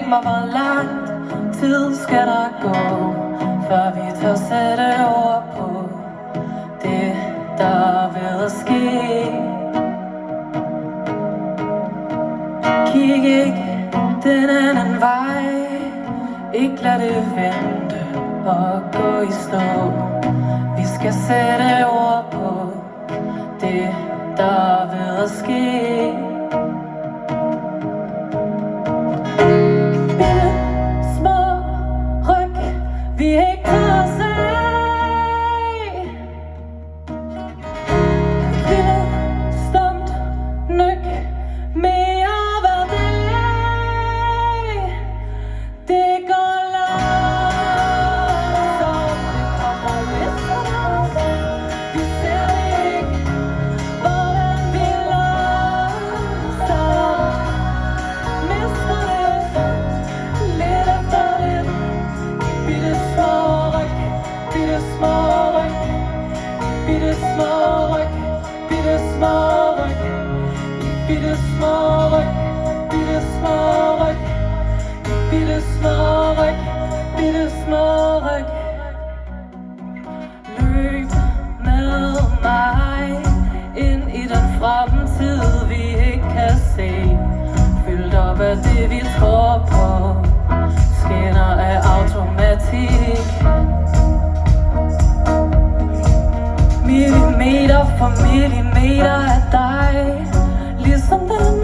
mig, hvor lang tid skal der gå, før vi tør sætte ord på det, der er ved at ske. Kig ikke den anden vej, ikke lad det vente og gå i stå. Vi skal sætte ord på det, der er ved at ske. Bitte små ryg, vi ikke tager os af. Lille stumt nyk, mere hver dag. Det går langsomt, det kommer lidt. Vi ser det ikke, hvordan vi langsomt mister det. Lidt efter lidt, bitte små ryg, bitte små ryg, bitte små ryg, bitte små ryg, bitte små ryg, bitte små ryg, bitte små ryg, bitte små ryg. Løb med mig ind i den fremtid, vi ikke kan se. Fyldt op af det, vi tror på, skinner af automatik. Millimeter for millimeter af dig, ligesom den